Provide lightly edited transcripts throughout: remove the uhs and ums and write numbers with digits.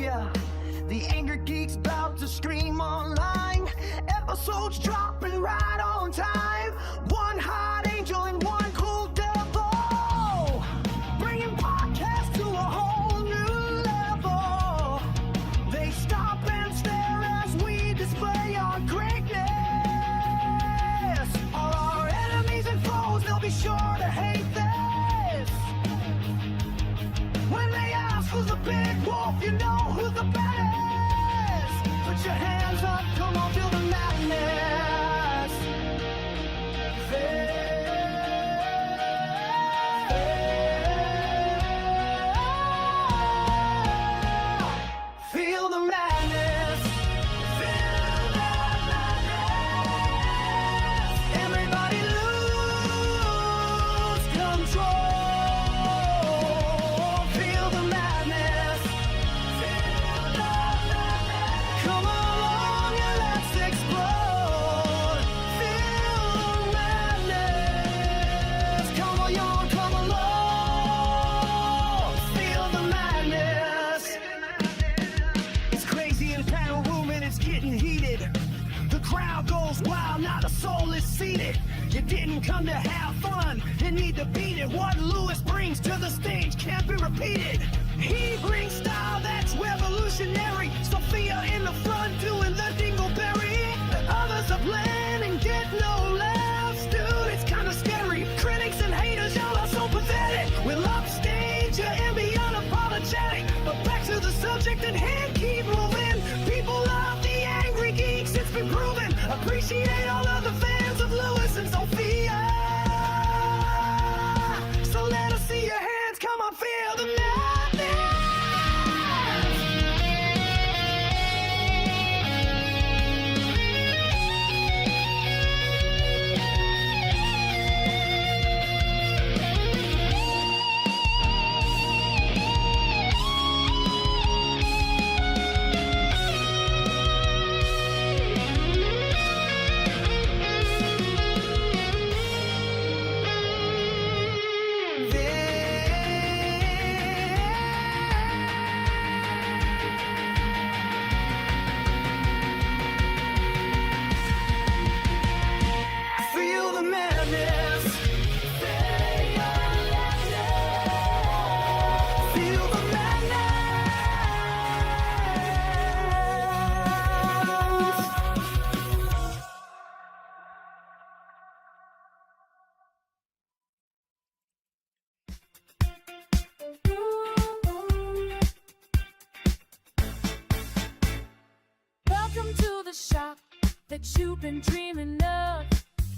yeah. The Angrygeeks about to scream online. Episodes dropping right on time. One hot angel and one cool devil, bringing podcasts to a whole new level. They stop and stare as we display our greatness. All our enemies and foes, they'll be sure to hate this. When they ask who's the big wolf, you know who's the baddest. Put your hands up, come on, feel the madness. Feel the madness. Feel the madness. Everybody lose control. Feel the madness. Feel the madness. Come along and let's explode. Feel the madness. Come on, y'all, come along. Feel the madness. It's crazy in the panel room and it's getting heated. The crowd goes wild, not a soul is seated. You didn't come to have fun, you need to beat it. What Lewis brings to the stage can't be repeated. He brings style that's revolutionary. Sophia in the front doing the dingleberry. Others are bland and get no laughs. Dude, it's kinda scary. Critics and haters, y'all are so pathetic. We'll upstage you and be unapologetic. But back to the subject at hand, keep moving. People love the Angrygeeks, it's been proven. Appreciate all of the fans of Lewis and Sophia. So let us see your hands, come on, feel the madness. Feel the madness. Feel the madness. Welcome to the shop that you've been dreaming of.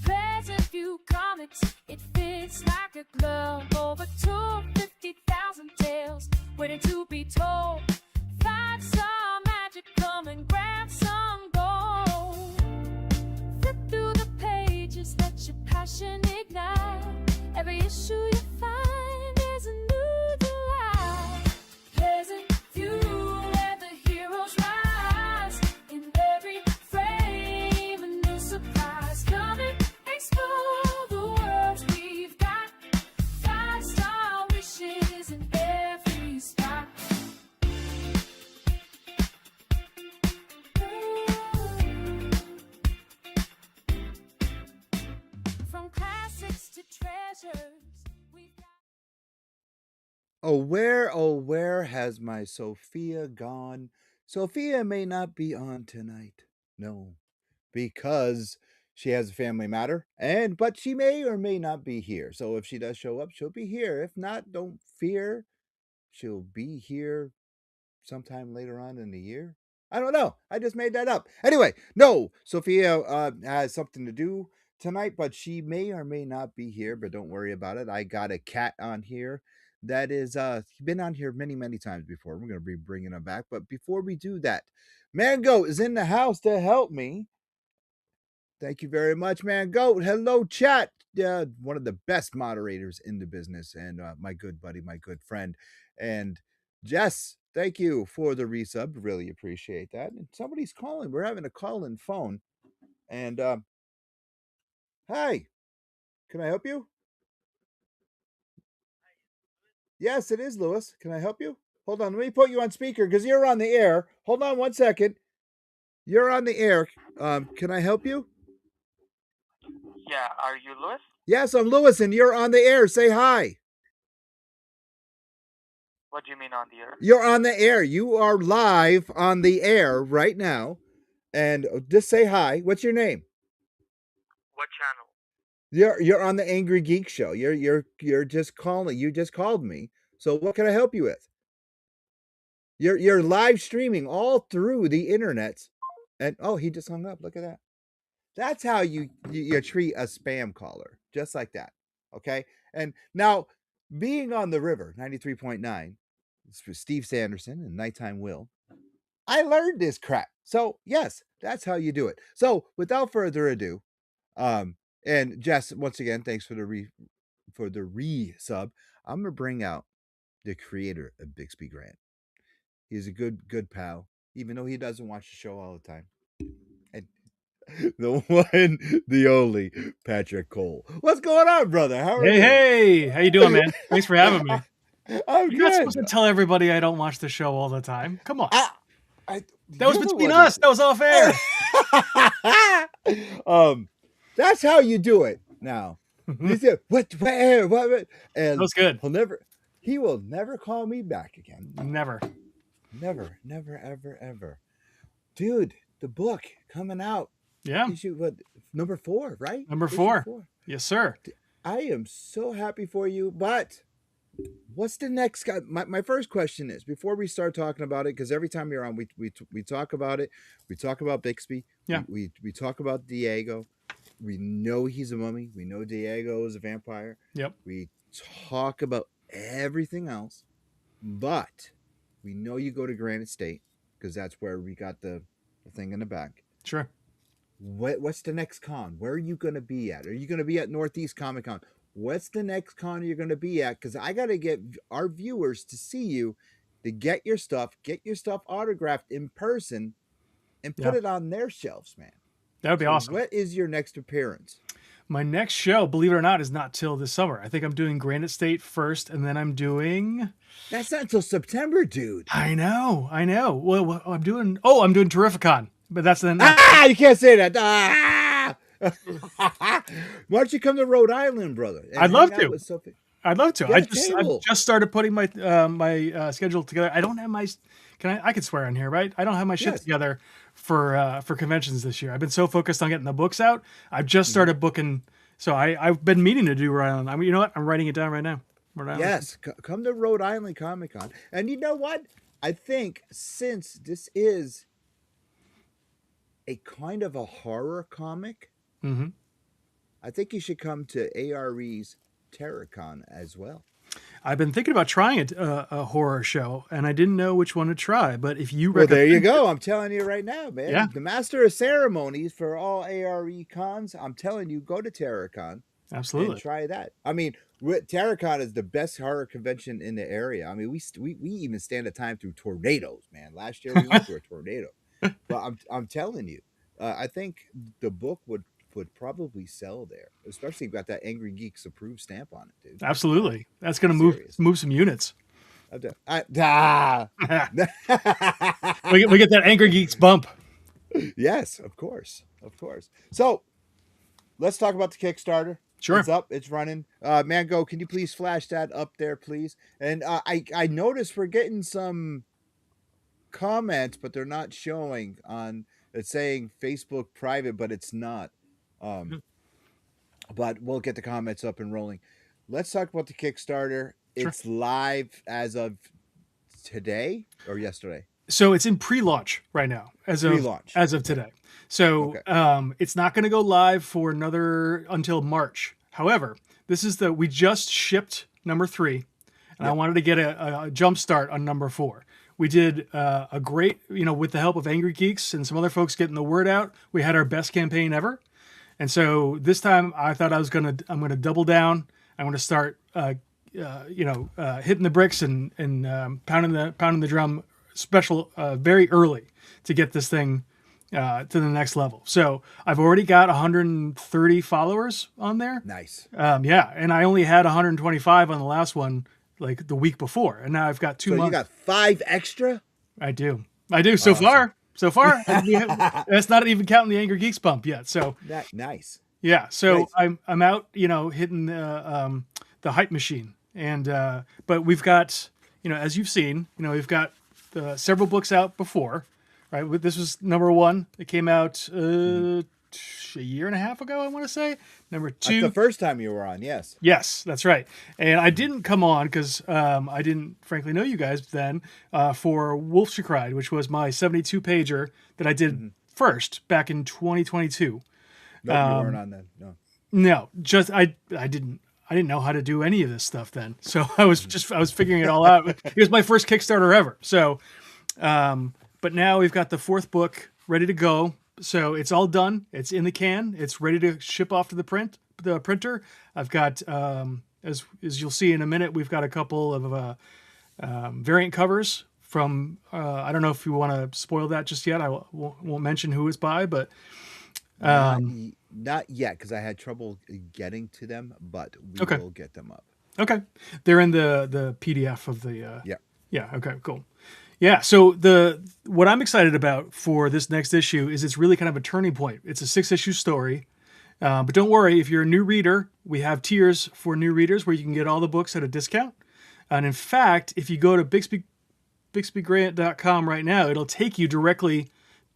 Present View Comics, it fits like a glove. Over 250,000 tales waiting to be told. Find some magic, come and grab some gold. Flip through the pages, let your passion ignite. Every issue you find is a new delight. Pleasant View, where the heroes rise. In every frame, a new surprise. Come and explore the worlds we've got. 5-star wishes in every spot. From classics to treasures, we've got. Oh, where has my Sophia gone? Sophia may not be on tonight. No, because she has a family matter, but she may or may not be here. So if she does show up, she'll be here. If not, don't fear. She'll be here sometime later on in the year. I don't know. I just made that up. Anyway, no, Sophia has something to do tonight, but she may or may not be here, but don't worry about it. I got a cat on here that is been on here many times before. We're going to be bringing him back, but before we do that, Mango is in the house to help me. Thank you very much, Mango. Hello, chat. One of the best moderators in the business, and my good buddy, my good friend. And Jess, thank you for the resub. Really appreciate that. And somebody's calling. We're having a call-in phone. And hi, can I help you? Yes, it is, Lewis. Can I help you? Hold on. Let me put you on speaker because you're on the air. Hold on 1 second. You're on the air. Can I help you? Yeah, are you Louis? Yes, I'm Lewis, and you're on the air. Say hi. What do you mean on the air? You're on the air. You are live on the air right now. And just say hi. What's your name? What channel? You're on the Angry Geek show. You're just calling. You just called me. So what can I help you with? You're live streaming all through the internet. And oh, he just hung up. Look at that. That's how you treat a spam caller. Just like that. Okay? And now being on the river 93.9, it's for Steve Sanderson and Nighttime Will. I learned this crap. So yes, that's how you do it. So without further ado, and Jess, once again, thanks for the re-sub. I'm gonna bring out the creator of Bixby Grant. He's a good pal, even though he doesn't watch the show all the time. And the one, the only Patrick Coyle. What's going on, brother? How are you? Hey, how you doing, man? Thanks for having me. I'm You're not good. supposed to tell everybody I don't watch the show all the time. Come on. That was you're the between one us. That was off air. That's how you do it now. He said, what, and That was good. he will never call me back again. Never. Never, ever. Dude, the book coming out. Yeah. Issue, what, number 4, right? Number Issue 4. 4. Yes, sir. I am so happy for you, but what's the next guy? My first question is, before we start talking about it, because every time you're on, we talk about it. We talk about Bixby. Yeah. We talk about Diego. We know he's a mummy. We know Diego is a vampire. Yep. We talk about everything else, but we know you go to Granite State because that's where we got the thing in the back. Sure. What's the next con? Where are you going to be at? Are you going to be at Northeast Comic Con? What's the next con you're going to be at? Because I got to get our viewers to see you, to get your stuff autographed in person, and put it on their shelves, man. That would be awesome. What is your next appearance? My next show, believe it or not, is not till this summer. I think I'm doing Granite State first, and then I'm doing... That's not until September, dude. I know. Well, I'm doing Terrificon, but that's then... You can't say that. Why don't you come to Rhode Island, brother? I'd love to. I'd love to. I table. just started putting my my schedule together. I don't have my... I could swear on here, right? I don't have my shit together for conventions this year. I've been so focused on getting the books out. I've just started booking. So I've been meaning to do Rhode Island. I mean, you know what? I'm writing it down right now. Rhode Island. Yes, come to Rhode Island Comic Con. And you know what? I think since this is a kind of a horror comic, I think you should come to ARE's Terracon as well. I've been thinking about trying a horror show, and I didn't know which one to try. But if you well, there you go. I'm telling you right now, man. Yeah. The master of ceremonies for all ARE cons. I'm telling you, go to Terracon. Absolutely. And try that. I mean, Terracon is the best horror convention in the area. I mean, we even stand a time through tornadoes, man. Last year we went through a tornado. But I'm telling you, I think the book would probably sell there, especially if you got that Angrygeeks approved stamp on it, dude. Absolutely. That's going to move some units. We get that Angrygeeks bump. Yes, of course. So let's talk about the Kickstarter. Sure. It's up. It's running. Mango, can you please flash that up there, please? And I noticed we're getting some comments, but they're not showing on. It's saying Facebook private, but it's not. But we'll get the comments up and rolling. Let's talk about the Kickstarter. Sure. It's live as of today or yesterday. So it's in pre-launch right now, as of today. So it's not going to go live for until March. However, we just shipped number 3, and I wanted to get a jump start on number 4. We did a great, with the help of Angrygeeks and some other folks getting the word out. We had our best campaign ever. And so this time I thought I'm going to double down. I'm going to start, hitting the bricks and pounding the drum very early to get this thing to the next level. So I've already got 130 followers on there. Nice. And I only had 125 on the last one like the week before, and now I've got 2 months. So you got 5 extra? I do. So far. That's not even counting the Angrygeeks bump yet. So nice. Yeah. So nice. I'm out, hitting the hype machine, and but we've got, as you've seen, we've got several books out before, right? This was number 1. It came out a year and a half ago, I want to say. Number 2. That's the first time you were on, yes. Yes, that's right. And I didn't come on because I didn't, frankly, know you guys then for Wolf She Cried, which was my 72-pager that I did first back in 2022. No, you weren't on then. No, just I didn't know how to do any of this stuff then. So I was figuring it all out. It was my first Kickstarter ever. So, but now we've got the 4th book ready to go. So it's all done. It's in the can. It's ready to ship off to the printer. I've got, as you'll see in a minute, we've got a couple of variant covers from. I don't know if you want to spoil that just yet. I won't mention who it's by, but not yet because I had trouble getting to them. But we will get them up. Okay, they're in the PDF of the. Yeah. Yeah. Okay. Cool. Yeah, so what I'm excited about for this next issue is it's really kind of a turning point. It's a 6-issue story, but don't worry, if you're a new reader, we have tiers for new readers where you can get all the books at a discount. And in fact, if you go to BixbyGrant.com right now, it'll take you directly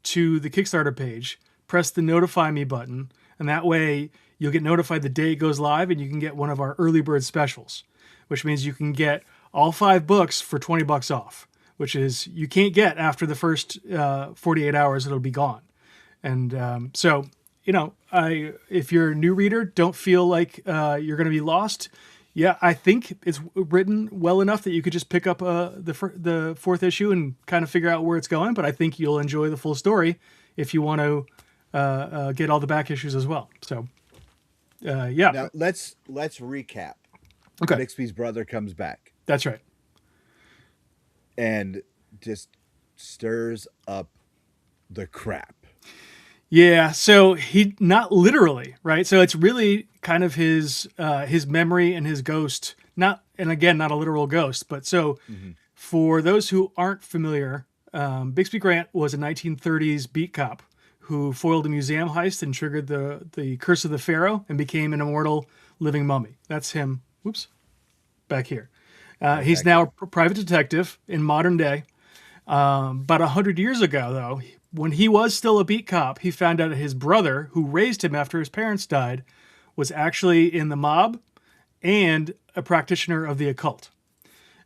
to the Kickstarter page. Press the Notify Me button, and that way you'll get notified the day it goes live, and you can get one of our early bird specials, which means you can get all 5 books for $20 off. Which is you can't get after the first 48 hours, it'll be gone. And so, if you're a new reader, don't feel like you're going to be lost. Yeah, I think it's written well enough that you could just pick up the 4th issue and kind of figure out where it's going. But I think you'll enjoy the full story if you want to get all the back issues as well. So, yeah. Now let's recap. Okay. Bixby's brother comes back. That's right. And just stirs up the crap. Yeah, so he not literally, right? So it's really kind of his memory and his ghost. Not a literal ghost, but so for those who aren't familiar, Bixby Grant was a 1930s beat cop who foiled a museum heist and triggered the curse of the pharaoh and became an immortal living mummy. That's him. Whoops, back here. He's now a private detective in modern day. About 100 years ago, though, when he was still a beat cop, he found out that his brother, who raised him after his parents died, was actually in the mob and a practitioner of the occult.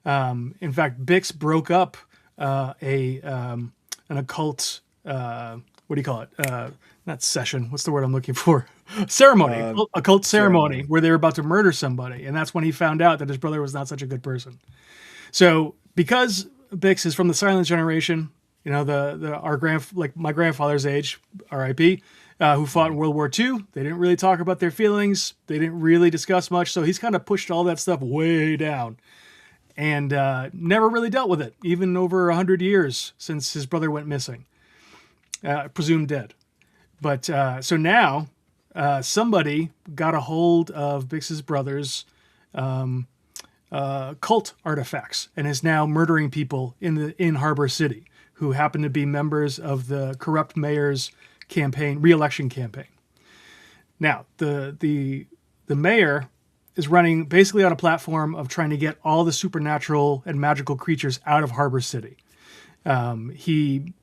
In fact, Bix broke up an occult, what do you call it? Not session. What's the word I'm looking for? Ceremony. Occult ceremony where they were about to murder somebody. And that's when he found out that his brother was not such a good person. So because Bix is from the silent generation, my grandfather's age, R.I.P., who fought in World War II, they didn't really talk about their feelings. They didn't really discuss much. So he's kind of pushed all that stuff way down and never really dealt with it, even over 100 years since his brother went missing, presumed dead. But so now somebody got a hold of Bix's brother's cult artifacts and is now murdering people in Harbor City who happen to be members of the corrupt mayor's re-election campaign. Now, the mayor is running basically on a platform of trying to get all the supernatural and magical creatures out of Harbor City. He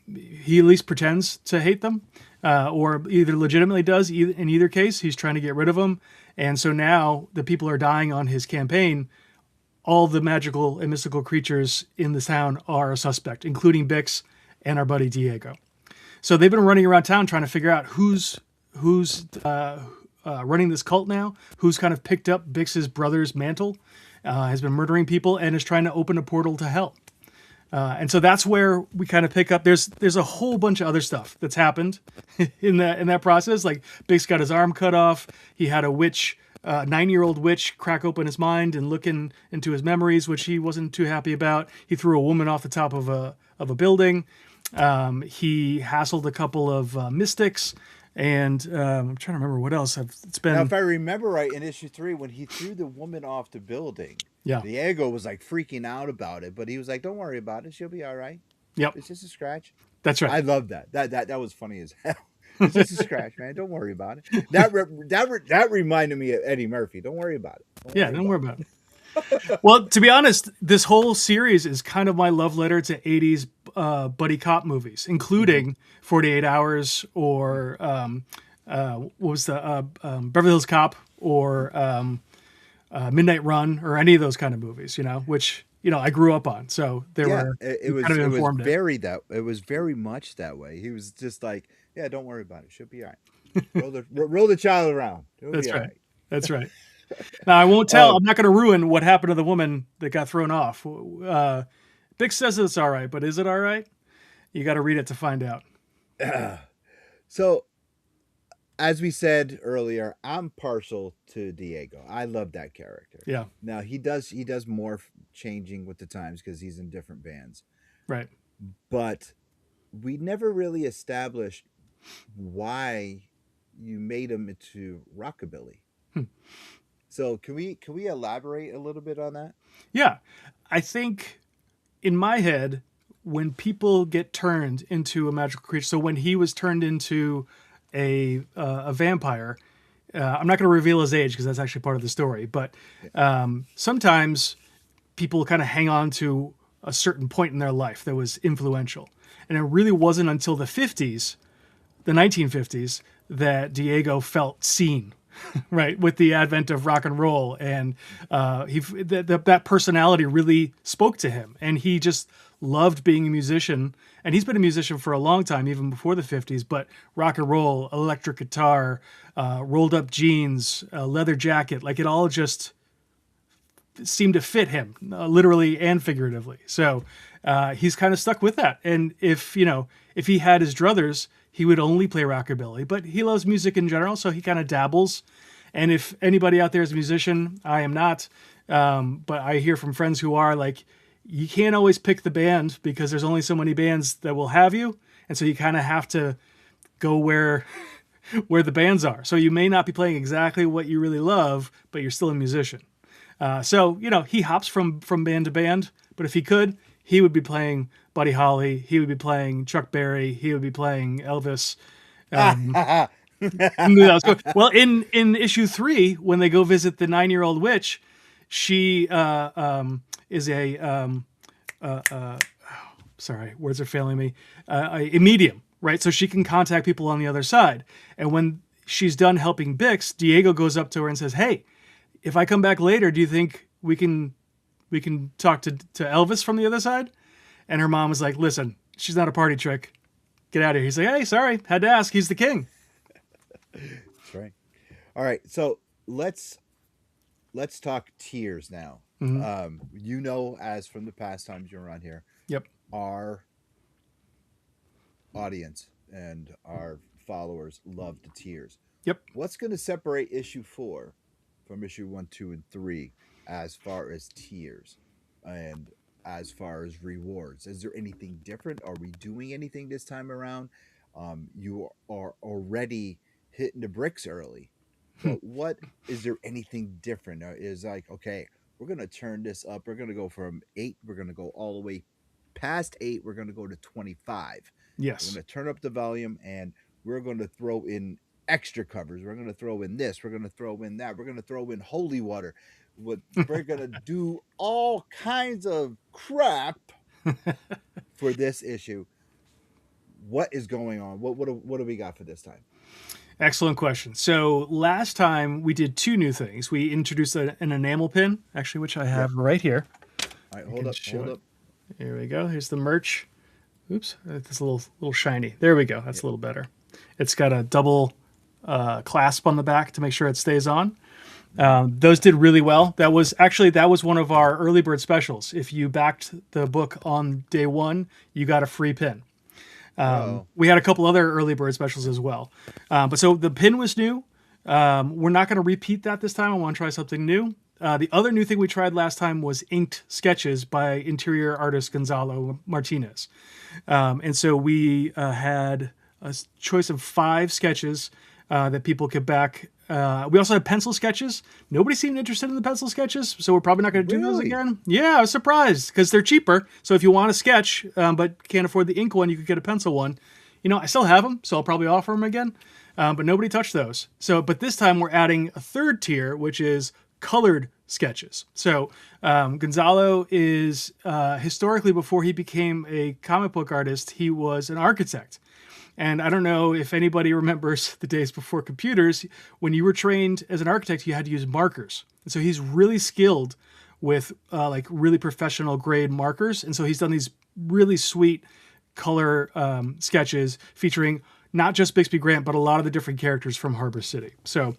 at least pretends to hate them, or either legitimately does. In either case, he's trying to get rid of them. And so now the people are dying on his campaign. All the magical and mystical creatures in the town are a suspect, including Bix and our buddy Diego. So they've been running around town trying to figure out who's running this cult now, who's kind of picked up Bix's brother's mantle, has been murdering people, and is trying to open a portal to hell. And so that's where we kind of pick up. There's a whole bunch of other stuff that's happened in that process. Like Bix got his arm cut off. He had a witch, 9-year-old witch, crack open his mind and look into his memories, which he wasn't too happy about. He threw a woman off the top of a building. He hassled a couple of mystics. And I'm trying to remember what else. It's been. Now, if I remember right, in issue 3, when he threw the woman off the building, Yeah. Diego was like freaking out about it, but he was like, "Don't worry about it. She'll be all right. Yep. It's just a scratch." That's right. I love that. That was funny as hell. It's just a scratch, man. Don't worry about it. That reminded me of Eddie Murphy. Don't worry about it. Don't worry about it. Well, to be honest, this whole series is kind of my love letter to 80s buddy cop movies, including 48 Hours or what was the Beverly Hills Cop or Midnight Run or any of those kind of movies, which I grew up on. So it was very much that way. He was just like, yeah, don't worry about it. She'll be all right. Roll the child around. That's right. That's right. Now I won't tell. I'm not going to ruin what happened to the woman that got thrown off. Bix says it's all right, but is it all right? You got to read it to find out. So, as we said earlier, I'm partial to Diego. I love that character. Yeah. Now he does morph, changing with the times because he's in different bands. Right. But we never really established why you made him into rockabilly. So can we elaborate a little bit on that? Yeah. I think in my head, when people get turned into a magical creature, so when he was turned into a vampire, I'm not going to reveal his age because that's actually part of the story, but sometimes people kind of hang on to a certain point in their life that was influential. And it really wasn't until the 1950s, that Diego felt seen, right, with the advent of rock and roll, and that personality really spoke to him, and he just loved being a musician. And he's been a musician for a long time, even before the 50s. But rock and roll, electric guitar, rolled up jeans, leather jacket, like it all just seemed to fit him, literally and figuratively. So he's kind of stuck with that. And if he had his druthers, he would only play rockabilly, but he loves music in general, so he kind of dabbles. And if anybody out there is a musician, I am not, but I hear from friends who are, like, you can't always pick the band because there's only so many bands that will have you, and so you kind of have to go where the bands are. So you may not be playing exactly what you really love, but you're still a musician. So he hops from band to band, but if he could, he would be playing Buddy Holly. He would be playing Chuck Berry. He would be playing Elvis. Well, in issue 3, when they go visit the 9-year-old witch, she is sorry, words are failing me. A medium, right? So she can contact people on the other side. And when she's done helping Bix, Diego goes up to her and says, "Hey, if I come back later, do you think we can talk to Elvis from the other side?" And her mom was like, "Listen, she's not a party trick. Get out of here." He's like, "Hey, sorry, had to ask. He's the king." That's right. All right, so let's talk tiers now. Mm-hmm. As from the past times you're on here. Yep. Our audience and our followers love the tiers. Yep. What's going to separate issue 4 from issue 1, 2, and 3 as far as tiers and as far as rewards? Is there anything different? Are we doing anything this time around? You are already hitting the bricks early. But what is there anything different? Is like, okay, we're going to turn this up. We're going to go from 8. We're going to go all the way past 8. We're going to go to 25. Yes. We're going to turn up the volume, and we're going to throw in extra covers. We're going to throw in this. We're going to throw in that. We're going to throw in holy water. We're going to do all kinds of crap for this issue. What is going on? What do we got for this time? Excellent question. So last time we did 2 new things. We introduced an enamel pin, actually, which I have right here. All right, hold up. Here we go. Here's the merch. Oops, it's a little shiny. There we go. That's a little better. It's got a double clasp on the back to make sure it stays on. Those did really well. That was one of our early bird specials. If you backed the book on day 1, you got a free pin. We had a couple other early bird specials as well. But so the pin was new. We're not going to repeat that this time. I want to try something new. The other new thing we tried last time was inked sketches by interior artist Gonzalo Martínez. And so we had a choice of 5 sketches that people could back We also have pencil sketches. Nobody seemed interested in the pencil sketches, so we're probably not going to do those again. Yeah, I was surprised because they're cheaper. So if you want a sketch but can't afford the ink one, you could get a pencil one. I still have them, so I'll probably offer them again. But nobody touched those. But this time we're adding a third tier, which is colored sketches. So Gonzalo is historically, before he became a comic book artist, he was an architect. And I don't know if anybody remembers the days before computers. When you were trained as an architect, you had to use markers. And so he's really skilled with like really professional grade markers. And so he's done these really sweet color sketches featuring not just Bixby Grant, but a lot of the different characters from Harbor City. So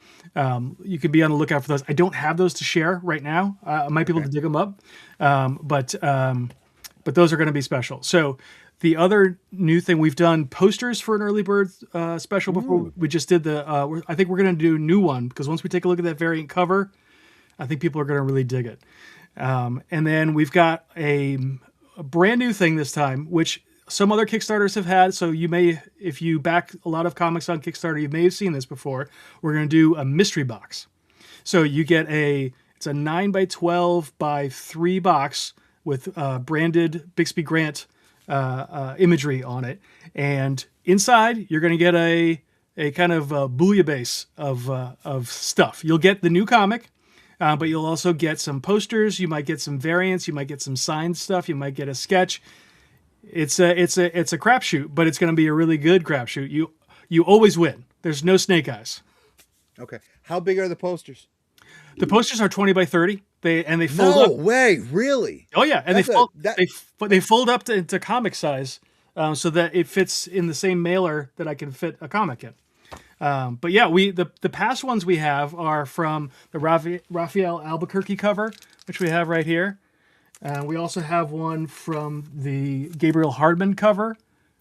you can be on the lookout for those. I don't have those to share right now. I might be able to dig them up, but those are going to be special. So the other new thing, we've done posters for an early bird special before. We just did I think we're going to do a new one because once we take a look at that variant cover, I think people are going to really dig it. And then we've got a brand new thing this time, which some other Kickstarters have had. So you may, if you back a lot of comics on Kickstarter, you may have seen this before. We're going to do a mystery box. So you get it's a 9x12 by 3 box with branded Bixby Grant imagery on it. And inside, you're going to get a kind of bouillabaisse of stuff. You'll get the new comic, but you'll also get some posters. You might get some variants. You might get some signed stuff. You might get a sketch. It's a crapshoot, but it's going to be a really good crapshoot. You always win. There's no snake eyes. Okay. How big are the posters? The posters are 20 by 30. They fold up. No way, really? Oh yeah, and they fold up into comic size, so that it fits in the same mailer that I can fit a comic in. But yeah, the past ones we have are from the Raphael Albuquerque cover, which we have right here. We also have one from the Gabriel Hardman cover,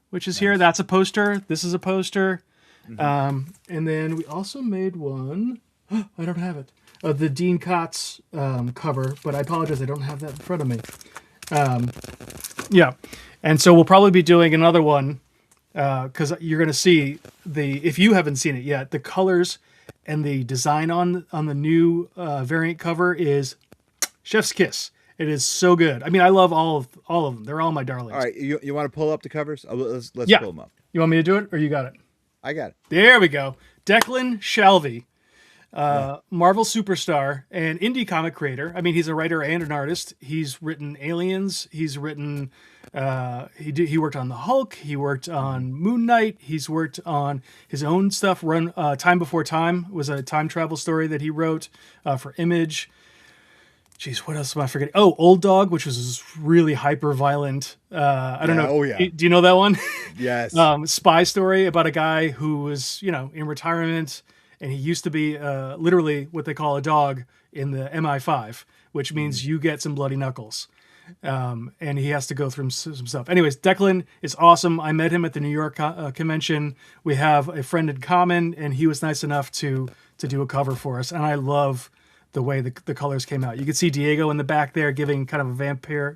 which is here. That's a poster. This is a poster. Mm-hmm. And then we also made one. I don't have it. The Dean Kotz cover, but I apologize. I don't have that in front of me. Yeah. And so we'll probably be doing another one because you're going to see if you haven't seen it yet, the colors and the design on the new variant cover is chef's kiss. It is so good. I mean, I love all of them. They're all my darlings. All right, you want to pull up the covers? Let's pull them up. You want me to do it, or you got it? I got it. There we go. Declan Shalvey, Marvel superstar and indie comic creator. I mean, he's a writer and an artist. He's written Aliens. He's written. He worked on the Hulk. He worked on Moon Knight. He's worked on his own stuff. Time Before Time was a time travel story that he wrote for Image. Jeez, what else am I forgetting? Oh, Old Dog, which was really hyper violent. I don't know. Oh yeah. Do you know that one? Yes. Spy story about a guy who was, in retirement, and he used to be literally what they call a dog in the MI5, which means you get some bloody knuckles. And he has to go through some stuff. Anyways, Declan is awesome. I met him at the New York convention. We have a friend in common, and he was nice enough to do a cover for us. And I love the way the colors came out. You can see Diego in the back there giving kind of a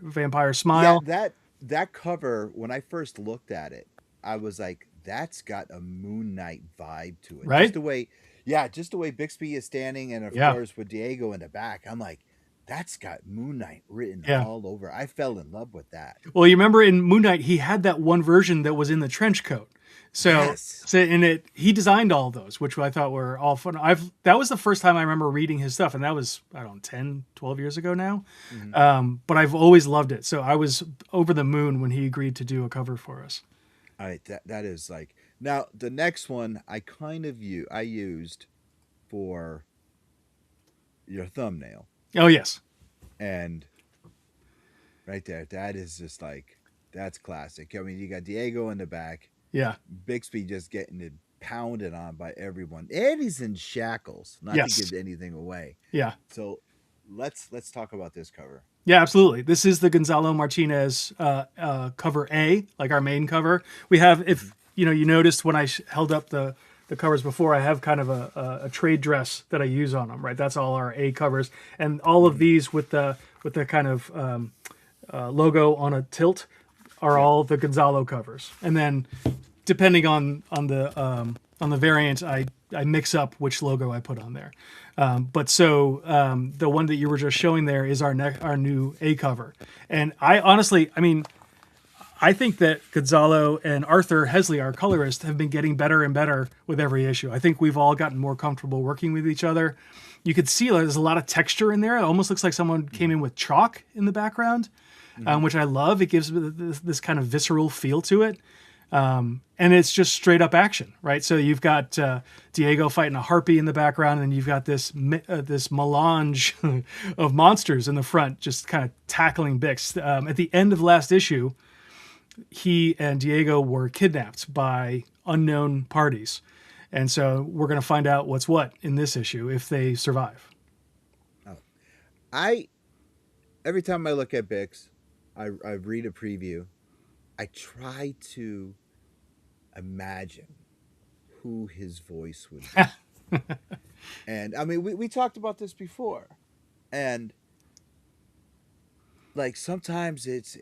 vampire smile. Yeah, that cover, when I first looked at it, I was like, that's got a Moon Knight vibe to it. Right? Just the way Bixby is standing, and of course with Diego in the back, I'm like, that's got Moon Knight written all over. I fell in love with that. Well, you remember in Moon Knight, he had that one version that was in the trench coat. So he designed all of those, which I thought were all fun. That was the first time I remember reading his stuff, and that was, 10, 12 years ago now. Mm-hmm. But I've always loved it. So I was over the moon when he agreed to do a cover for us. All right, that is like, now the next one I used for your thumbnail. Oh yes. And right there, that is just like, that's classic. I mean, you got Diego in the back. Yeah. Bixby just getting it pounded on by everyone. And he's in shackles, not to give anything away. Yeah. So let's talk about this cover. Yeah, absolutely. This is the Gonzalo Martínez cover A, like our main cover. We have, if you noticed when I held up the covers before, I have kind of a trade dress that I use on them, right? That's all our A covers. And all of these with the kind of logo on a tilt are all the Gonzalo covers. And then depending on the variant, I mix up which logo I put on there. But the one that you were just showing there is our new A cover. And I think that Gonzalo and Arthur Hesli, our colorist, have been getting better and better with every issue. I think we've all gotten more comfortable working with each other. You could see there's a lot of texture in there. It almost looks like someone came in with chalk in the background, which I love. It gives this kind of visceral feel to it. And it's just straight up action, right? So you've got Diego fighting a harpy in the background, and you've got this melange of monsters in the front, just kind of tackling Bix. At the end of last issue, he and Diego were kidnapped by unknown parties. And so we're going to find out what's what in this issue if they survive. Every time I look at Bix, I read a preview. I try to imagine who his voice would be. And I mean, we talked about this before. And like sometimes it's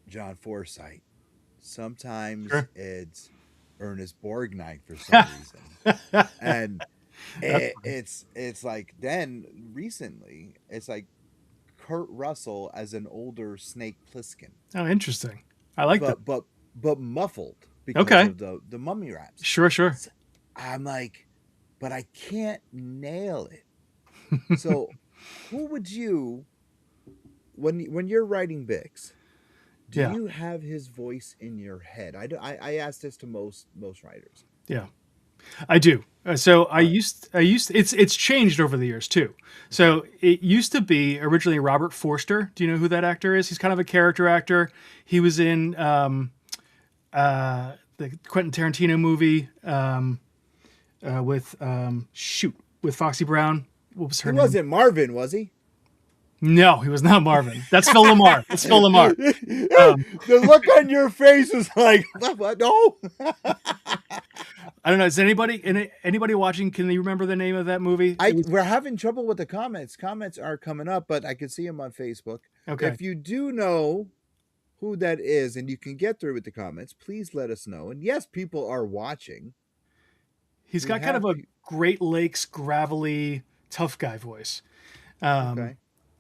John Forsythe. Sometimes it's Ernest Borgnine for some reason. And it's like then recently it's like Kurt Russell as an older Snake Plissken. Oh, interesting. I like that. But muffled because of the mummy wraps. Sure. So I'm like, but I can't nail it. So who would you, when you're writing Bix, do you have his voice in your head? I ask this to most writers. Yeah, I do. So I used it's changed over the years too. So it used to be originally Robert Forster. Do you know who that actor is? He's kind of a character actor. He was in the Quentin Tarantino movie with Foxy Brown. What was her name? He wasn't Marvin, was he? No, he was not Marvin. That's Phil Lamar. That's Phil Lamar. The look on your face is like, what? No. I don't know. Is anybody watching? Can you remember the name of that movie? We're having trouble with the comments. Comments are coming up, but I can see them on Facebook. Okay. If you do know who that is and you can get through with the comments, please let us know. And yes, people are watching. He's got kind of a Great Lakes gravelly tough guy voice. Okay.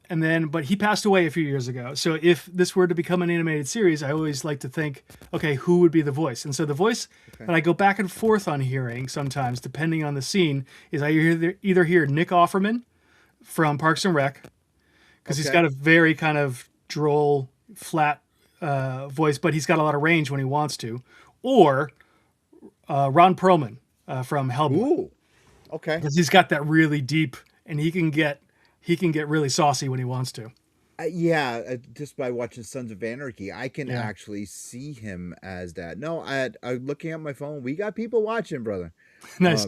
But he passed away a few years ago. So if this were to become an animated series, I always like to think, okay, who would be the voice? And so the voice that I go back and forth on hearing sometimes, depending on the scene, is I either hear Nick Offerman from Parks and Rec, because he's got a very kind of droll, flat voice, but he's got a lot of range when he wants to, or Ron Perlman from Hellboy. Ooh, okay. Because he's got that really deep, and he can get really saucy when he wants to. Just by watching Sons of Anarchy, I can actually see him as that. No, I'm looking at my phone. We got people watching, brother. Nice.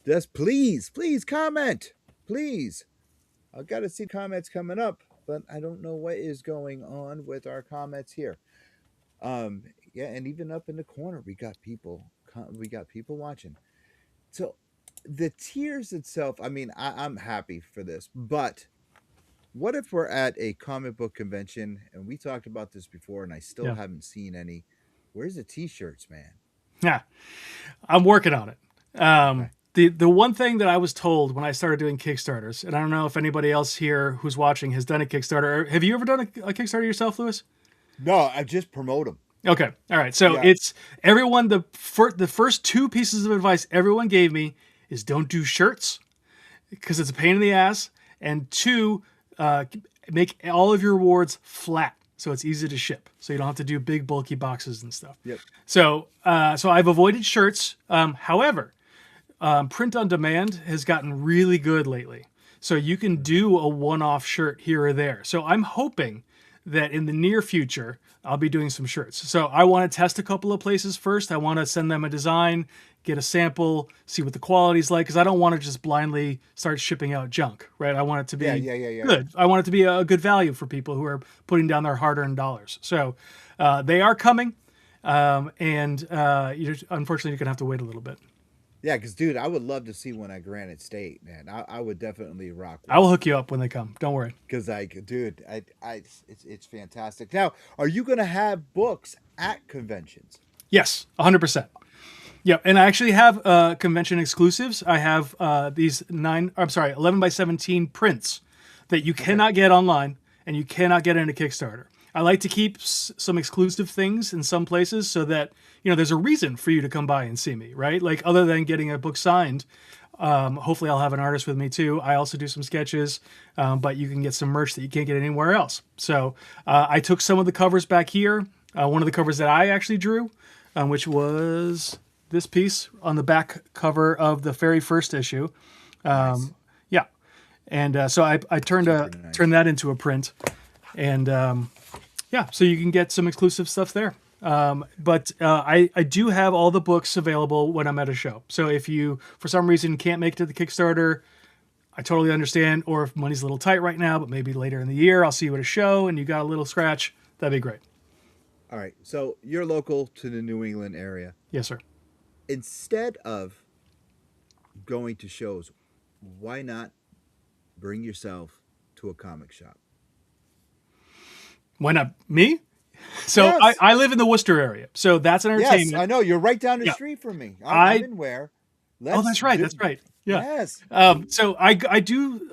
Just please comment. Please. I've got to see comments coming up, but I don't know what is going on with our comments here. And even up in the corner, we got people watching. So the tiers itself, I mean, I'm happy for this, but what if we're at a comic book convention and we talked about this before and I still haven't seen any? Where's the t-shirts, man? Yeah, I'm working on it. The one thing that I was told when I started doing Kickstarters, and I don't know if anybody else here who's watching has done a Kickstarter. Have you ever done a Kickstarter yourself, Lewis? No, I just promote them. Okay. All right. So it's everyone, the first two pieces of advice everyone gave me is don't do shirts because it's a pain in the ass. And two, make all of your rewards flat so it's easy to ship. So you don't have to do big bulky boxes and stuff. Yep. So I've avoided shirts. However, print on demand has gotten really good lately. So you can do a one-off shirt here or there. So I'm hoping that in the near future, I'll be doing some shirts. So I want to test a couple of places first. I want to send them a design, get a sample, see what the quality's like, because I don't want to just blindly start shipping out junk, right? I want it to be good. I want it to be a good value for people who are putting down their hard-earned dollars. So they are coming, and unfortunately, you're going to have to wait a little bit. Yeah, because, dude, I would love to see one at Granite State, man. I would definitely rock one. I will hook you up when they come. Don't worry. Because, dude, it's fantastic. Now, are you going to have books at conventions? Yes, 100%. Yeah, and I actually have convention exclusives. I have these 11 by 17 prints that you cannot get online and you cannot get into Kickstarter. I like to keep some exclusive things in some places so that, there's a reason for you to come by and see me, right? Like other than getting a book signed, hopefully I'll have an artist with me too. I also do some sketches, but you can get some merch that you can't get anywhere else. So I took some of the covers back here. One of the covers that I actually drew, which was this piece on the back cover of the very first issue. Nice. Yeah. And so I turned that into a print. And so you can get some exclusive stuff there. But I do have all the books available when I'm at a show. So if you, for some reason, can't make it to the Kickstarter, I totally understand. Or if money's a little tight right now, but maybe later in the year, I'll see you at a show and you got a little scratch, that'd be great. All right. So you're local to the New England area. Yes, sir. Instead of going to shows, why not bring yourself to a comic shop? Why not me? So yes. I live in the Worcester area, so that's an entertainment. Yes, I know. You're right down the street from me. I'm in Ware. That's right. That's right. Yeah. Yes. So I do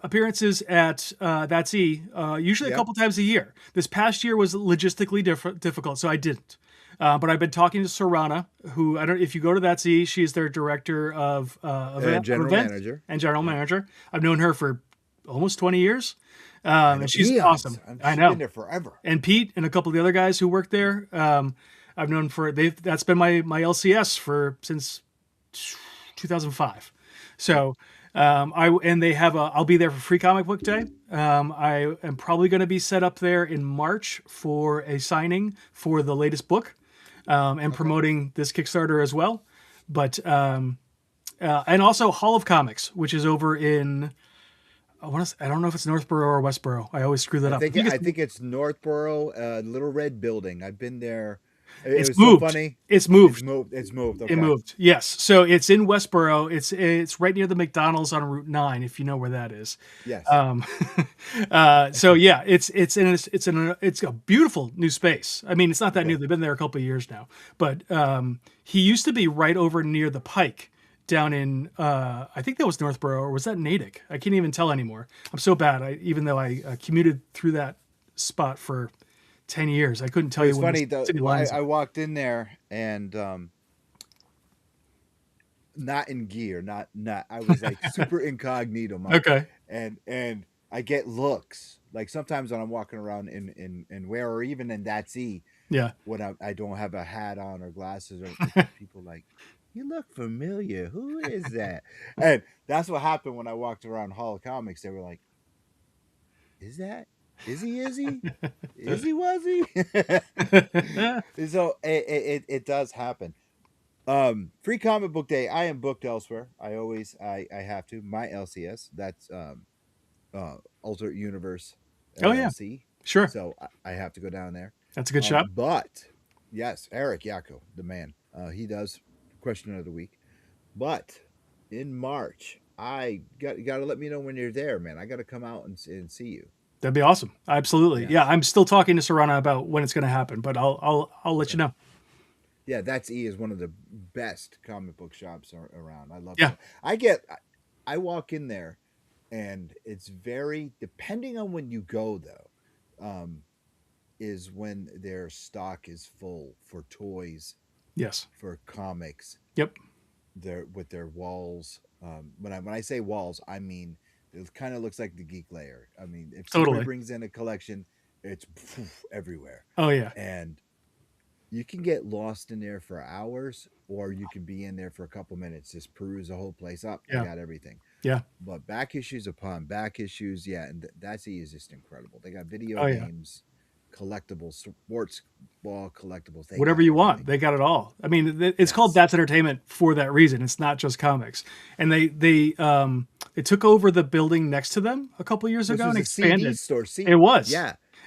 appearances at That's E, usually a couple times a year. This past year was logistically difficult, so I didn't. But I've been talking to Serrana, who if you go to That's E, she's their director of general manager. And general manager. I've known her for almost 20 years. And she's awesome. I know. Been there forever. And Pete and a couple of the other guys who work there, I've known that's been my LCS since 2005. So I'll be there for Free Comic Book Day. I am probably going to be set up there in March for a signing for the latest book, and promoting this Kickstarter as well. But and also Hall of Comics, which is over in. I don't know if it's Northborough or Westborough. I always screw that up. I think it's Northborough, Little Red Building. I've been there. It's moved. So funny. It's moved. It's moved. Okay. It moved. Yes. So it's in Westborough. It's right near the McDonald's on Route 9, if you know where that is. Yes. So yeah, it's a beautiful new space. I mean, it's not that new. They've been there a couple of years now. But he used to be right over near the Pike. Down in, I think that was Northborough, or was that Natick? I can't even tell anymore. I'm so bad. Even though I commuted through that spot for 10 years, I couldn't tell you. It's funny though. I walked in there and not in gear, not. I was like super incognito. Okay. And I get looks like sometimes when I'm walking around in Ware or even in That's E. Yeah. When I don't have a hat on or glasses, or people like. You look familiar. Who is that? And that's what happened when I walked around Hall of Comics. They were like, is he? Was he? So it does happen. Free Comic Book Day. I am booked elsewhere. I have to. My LCS. That's Alternate Universe LLC. Oh, yeah. Sure. So I have to go down there. That's a good shop. But, yes, Eric Yako, the man. He does Question of the Week. But in March, I got to let me know when you're there, man. I got to come out and see you. That'd be awesome. Absolutely. Yeah, I'm still talking to Serrana about when it's going to happen, but I'll let you know. Yeah, That's E is one of the best comic book shops around. I love it. I walk in there, and it's very, depending on when you go, though, is when their stock is full for toys. Yes. For comics. Yep. With their walls. When I say walls, I mean it kind of looks like the Geek Layer. I mean, if somebody brings in a collection, it's everywhere. Oh yeah. And you can get lost in there for hours, or you can be in there for a couple minutes, just peruse the whole place up. Yeah. You got everything. Yeah. But back issues upon back issues, yeah, and That's E is just incredible. They got video games. Collectibles, sports ball collectibles, whatever you want, they got it all. I mean, it's called That's Entertainment for that reason. It's not just comics. And they took over the building next to them a couple of years ago and expanded. It was,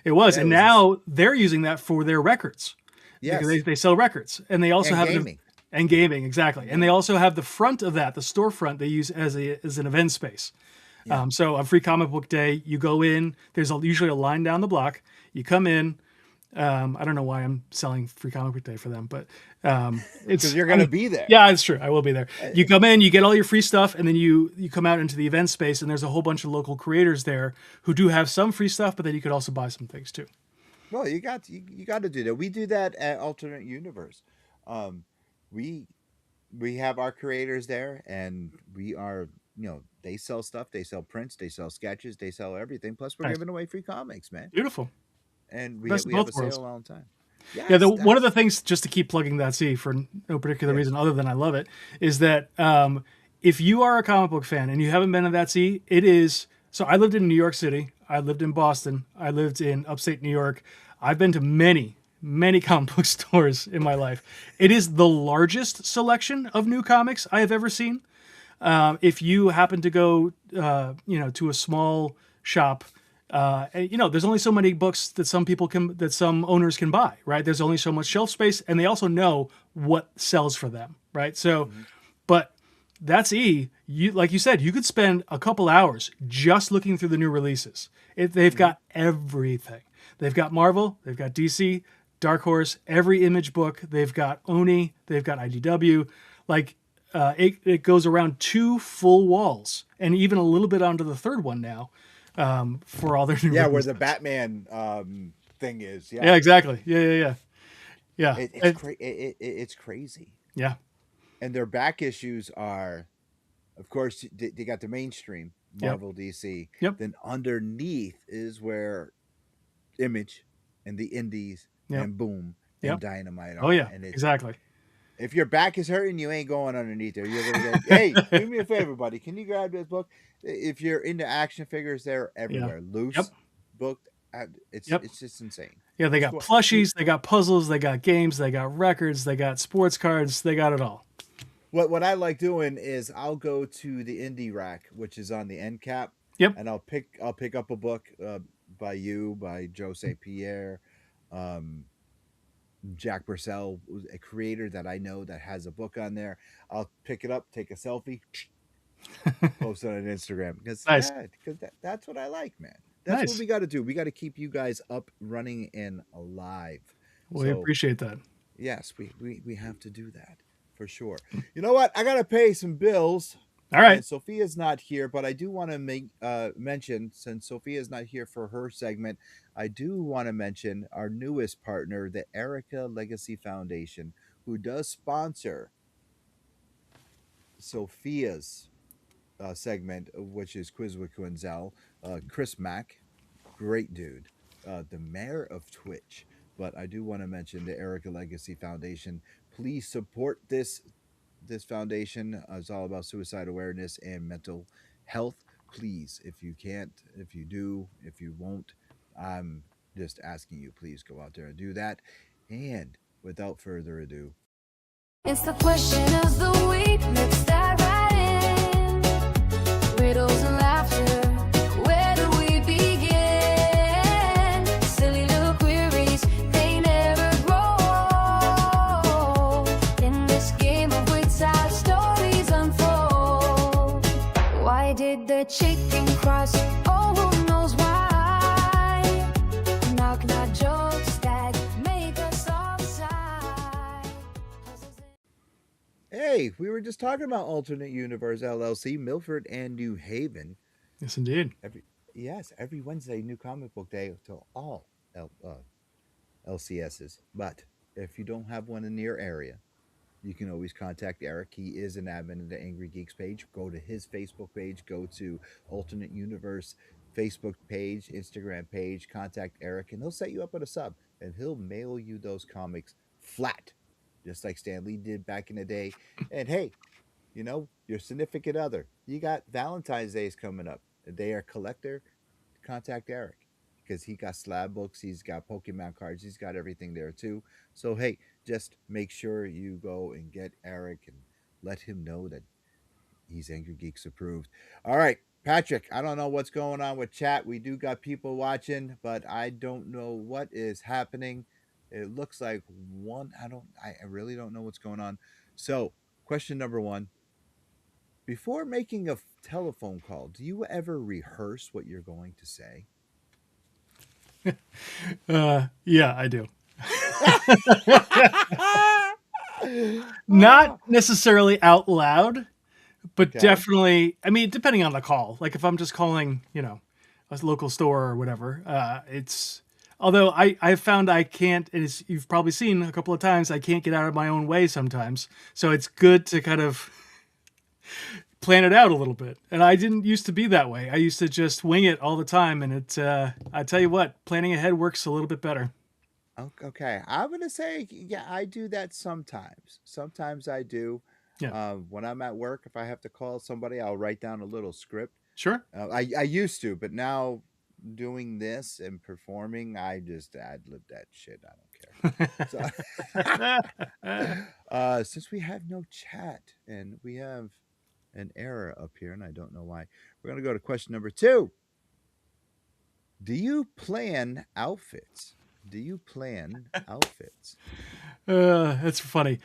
it was, and now they're using that for their records. Yes, because they sell records, and they also have gaming. And gaming, exactly. And they also have the front of that, the storefront, they use as an event space. So on Free Comic Book Day, you go in. There's usually a line down the block. You come in, I don't know why I'm selling Free Comic Book Day for them, but it's because you're going to be there. Yeah, it's true. I will be there. You come in, you get all your free stuff, and then you come out into the event space, and there's a whole bunch of local creators there who do have some free stuff, but then you could also buy some things too. Well, you got to do that. We do that at Alternate Universe. We have our creators there, and we are, they sell stuff, they sell prints, they sell sketches, they sell everything. Plus, we're giving away free comics, man. Beautiful. And we have a sale all the time. Yes, yeah, one of the things, just to keep plugging that for no particular reason other than I love it, is that if you are a comic book fan and you haven't been to that it is. So I lived in New York City. I lived in Boston. I lived in upstate New York. I've been to many comic book stores in my life. It is the largest selection of new comics I have ever seen. If you happen to go, to a small shop, there's only so many books that some owners can buy, right? There's only so much shelf space, and they also know what sells for them, right? So, but that's you, like you said, you could spend a couple hours just looking through the new releases. They've got everything. They've got Marvel, they've got DC, Dark Horse, every Image book. They've got Oni, they've got IDW. Like, it goes around 2 full walls, and even a little bit onto the third one now. For all their new releases. Where the Batman thing is. Yeah, exactly. Yeah. It's crazy. Yeah. And their back issues are, of course, they got the mainstream Marvel, DC. Yep. Then underneath is where Image and the Indies and Boom and Dynamite are. Oh yeah, and exactly. If your back is hurting, you ain't going underneath there. You're gonna go, hey, do me a favor, buddy. Can you grab this book? If you're into action figures, they're everywhere. Loose, booked. It's just insane. Yeah, they got plushies, they got puzzles, they got games, they got records, they got sports cards, they got it all. What I like doing is I'll go to the indie rack, which is on the end cap. Yep. And I'll pick up a book by Joe St. Pierre, Jack Purcell, a creator that I know that has a book on there. I'll pick it up, take a selfie, post it on Instagram because that's what I like, man. That's what we got to do. We got to keep you guys up, running, and alive. Well, we appreciate that. Yes, we have to do that for sure. You know what? I got to pay some bills. All right. Sophia's not here, but I do want to mention, since Sophia's not here for her segment, I do want to mention our newest partner, the Erica Legacy Foundation, who does sponsor Sophia's segment, which is Quiz with Gonzalo. Chris Mack, great dude, the mayor of Twitch. But I do want to mention the Erica Legacy Foundation. Please support this foundation. It's all about suicide awareness and mental health. Please, if you can't, if you do, if you won't, I'm just asking you, please go out there and do that. And without further ado, it's the question of the week. Let's dive right in. Riddles and laughter. Where do we begin? Silly little queries, they never grow. In this game of wits, our stories unfold. Why did the chicken cross? Oh, who knows why? Knock, knock jokes that make us all sigh. hey, we were just talking about Alternate Universe LLC, Milford and New Haven. Yes, indeed. Every Wednesday, New Comic Book Day to all LCSs. But if you don't have one in your area, you can always contact Eric. He is an admin of the Angrygeeks page. Go to his Facebook page. Go to Alternate Universe Facebook page, Instagram page. Contact Eric, and he'll set you up with a sub, and he'll mail you those comics flat, just like Stan Lee did back in the day. And hey, your significant other, you got Valentine's Day is coming up. They are a collector. Contact Eric, because he got slab books, he's got Pokemon cards, he's got everything there too. So hey, just make sure you go and get Eric and let him know that he's Angrygeeks approved. All right, Patrick, I don't know what's going on with chat. We do got people watching, but I don't know what is happening. It looks like I really don't know what's going on. So question number 1, before making a telephone call, do you ever rehearse what you're going to say? Yeah, I do. Not necessarily out loud, but definitely, I mean, depending on the call. Like if I'm just calling, a local store or whatever, although I've found I can't, and you've probably seen a couple of times, I can't get out of my own way sometimes. So it's good to kind of plan it out a little bit. And I didn't used to be that way. I used to just wing it all the time. And I tell you what, planning ahead works a little bit better. Okay. I'm going to say, yeah, I do that sometimes. Sometimes I do. Yeah. When I'm at work, if I have to call somebody, I'll write down a little script. Sure. I used to, but now doing this and performing, I just ad-lib that shit. I don't care. Since we have no chat and we have an error up here, and I don't know why, we're going to go to question number 2. Do you plan outfits? That's funny.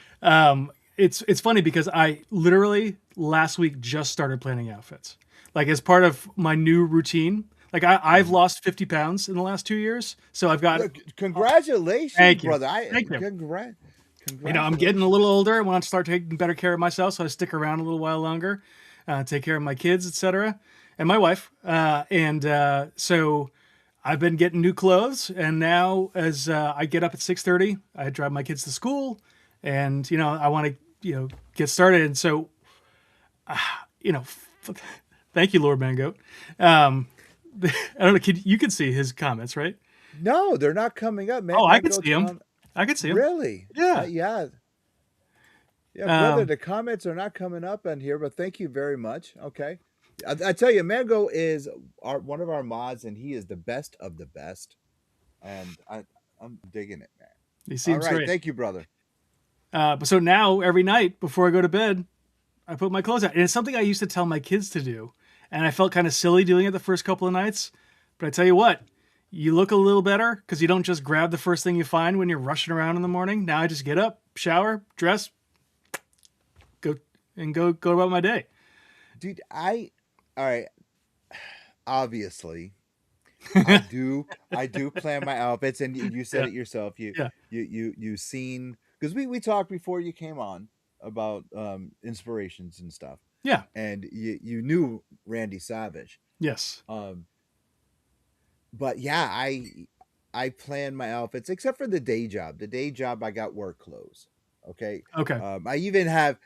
It's funny because I literally last week just started planning outfits, like as part of my new routine. Like I've lost 50 pounds in the last 2 years, so I've got. Congratulations, Thank you. Brother! Thank you. Congratulations. I'm getting a little older. I want to start taking better care of myself, so I stick around a little while longer, take care of my kids, etc., and my wife. So I've been getting new clothes, and now as I get up at 6:30, I drive my kids to school, and I want to get started. And so, thank you, Lord Mangoat. I don't know. You can see his comments, right? No, they're not coming up, man. I can see them. I can see them. Really? Yeah. Yeah, brother. The comments are not coming up on here, but thank you very much. Okay. I tell you, Mango is one of our mods, and he is the best of the best. And I'm digging it, man. He seems all right. Great. Thank you, brother. So now every night before I go to bed, I put my clothes out. And it's something I used to tell my kids to do. And I felt kind of silly doing it the first couple of nights. But I tell you what, you look a little better because you don't just grab the first thing you find when you're rushing around in the morning. Now I just get up, shower, dress, go about my day. Dude, all right. Obviously, I do plan my outfits, and you said it yourself. You seen, because we talked before you came on about inspirations and stuff. Yeah. And you knew Randy Savage. Yes. But yeah, I plan my outfits except for the day job. The day job I got work clothes. Okay. I even have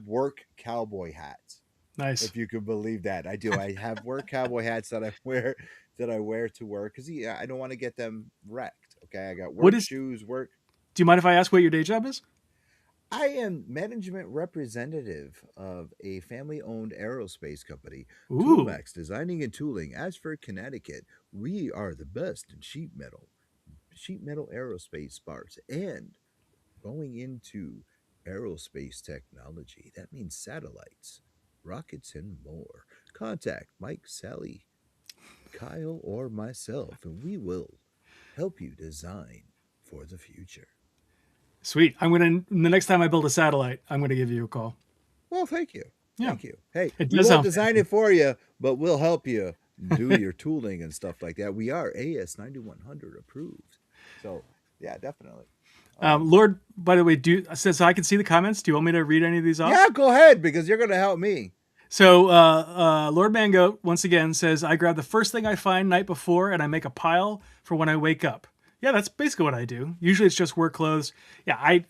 work cowboy hats. Nice. If you could believe that. I do. I have work cowboy hats that I wear to work because I don't want to get them wrecked. Okay. I got shoes, work. Do you mind if I ask what your day job is? I am management representative of a family-owned aerospace company, Toolmax Designing and Tooling. As for Connecticut, we are the best in sheet metal aerospace parts, and going into aerospace technology. That means satellites, rockets, and more. Contact Mike, Sally, Kyle, or myself, and we will help you design for the future. Sweet. The next time I build a satellite, I'm going to give you a call. Well, thank you. Yeah. Thank you. Hey, we won't design it for you, but we'll help you do your tooling and stuff like that. We are AS 9100 approved. So, yeah, definitely. Lord, by the way, since I can see the comments, do you want me to read any of these off? Yeah, go ahead, because you're going to help me. So, Lord Mango, once again, says, I grab the first thing I find night before, and I make a pile for when I wake up. Yeah, that's basically what I do. Usually it's just work clothes. Yeah, I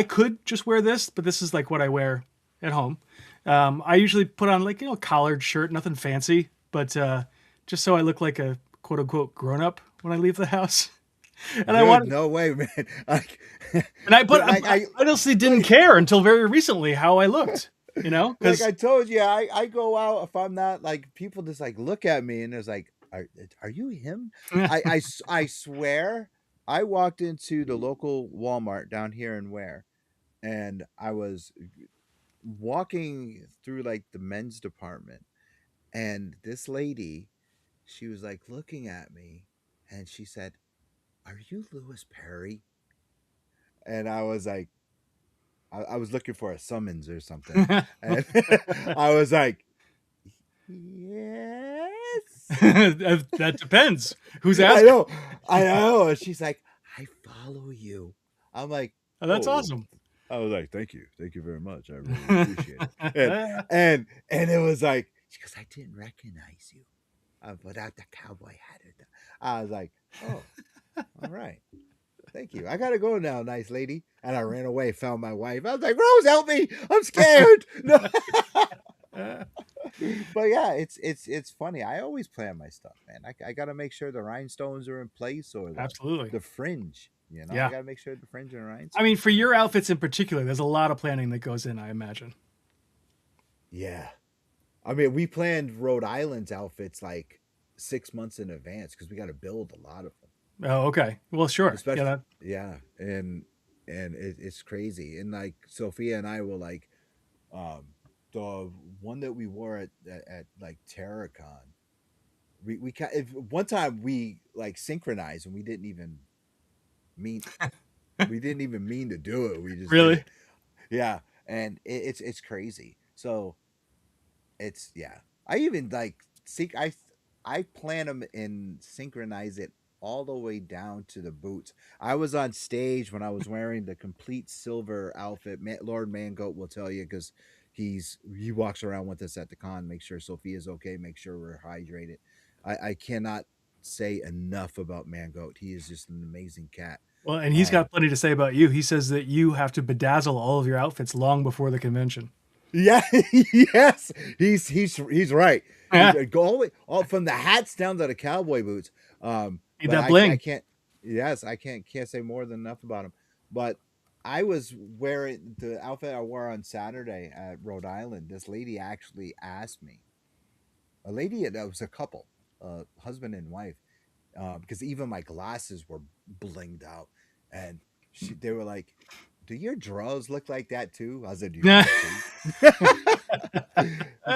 could just wear this, but this is like what I wear at home. I usually put on a collared shirt, nothing fancy, but just so I look like a quote unquote grown up when I leave the house. And no way, man. I honestly didn't care until very recently how I looked. Like I told you, I go out if I'm not people just look at me and there's are you him? I swear I walked into the local Walmart down here in Ware, and I was walking through the men's department, and this lady, she was looking at me, and she said, "Are you Louis Perry?" And I was I was looking for a summons or something, and I was like, "Yes." That depends. Who's asking? I know. And she's like, I follow you. I'm like, oh, that's awesome. I was like, thank you very much. I really appreciate it. And it was like, she goes, I didn't recognize you without the cowboy hat. I was like, oh, all right. Thank you. I gotta go now, nice lady. And I ran away, found my wife. I was like, Rose, help me! I'm scared. No. But yeah, it's funny. I always plan my stuff, man. I gotta make sure the rhinestones are in place or absolutely the fringe. You know, yeah. I gotta make sure the fringe and rhinestones. I mean, for your outfits in particular, there's a lot of planning that goes in, I imagine. Yeah. I mean, we planned Rhode Island's outfits like 6 months in advance because we got to build a lot of them. Oh, okay. Well, sure. Especially, and it's crazy. And like Sophia and I will like, the one that we wore at like Terracon. One time we like synchronized and we didn't even mean to do it. We just really, yeah. And it's crazy. So it's I even like I plan them and synchronize it all the way down to the boots. I was on stage when I was wearing the complete silver outfit. Lord Mangoat will tell you because he walks around with us at the con, make sure Sophia's okay, make sure we're hydrated. I cannot say enough about Mangoat. He is just an amazing cat. Well, and he's got plenty to say about you. He says that you have to bedazzle all of your outfits long before the convention. Yeah, yes, he's right. Go all from the hats down to the cowboy boots. That bling. I can't say more than enough about him. But I was wearing the outfit I wore on Saturday at Rhode Island. This lady actually asked me. A lady that was a couple, husband and wife, because even my glasses were blinged out, and they were like, do your drawers look like that too? I said, it's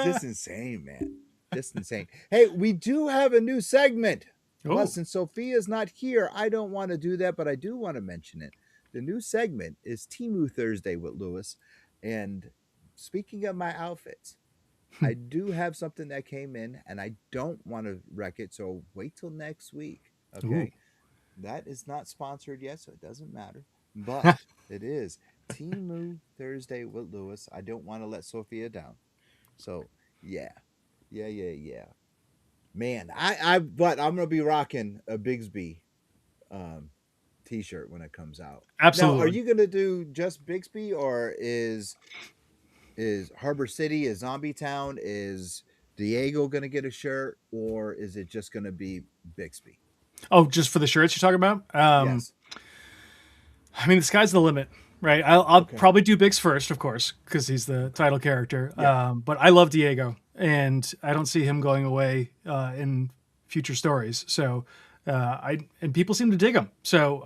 just insane, man. Just insane. Hey, we do have a new segment. Well, since Sophia's not here, I don't want to do that, but I do want to mention it. The new segment is Temu Thursday with Lewis. And speaking of my outfits, I do have something that came in, and I don't want to wreck it, so wait till next week. Okay. Ooh. That is not sponsored yet, so it doesn't matter. But it is Temu Thursday with Lewis. I don't want to let Sophia down. So yeah. Man, but I'm gonna be rocking a Bixby t-shirt when it comes out. Absolutely. Now, are you gonna do just Bixby, or is Harbor City, is Zombie Town, is Diego gonna get a shirt, or is it just gonna be Bixby? Oh, just for the shirts you're talking about? Yes. I mean, the sky's the limit, right? I'll probably do Bix first, of course, because he's the title character. Yeah. But I love Diego, and I don't see him going away in future stories. So, and people seem to dig him. So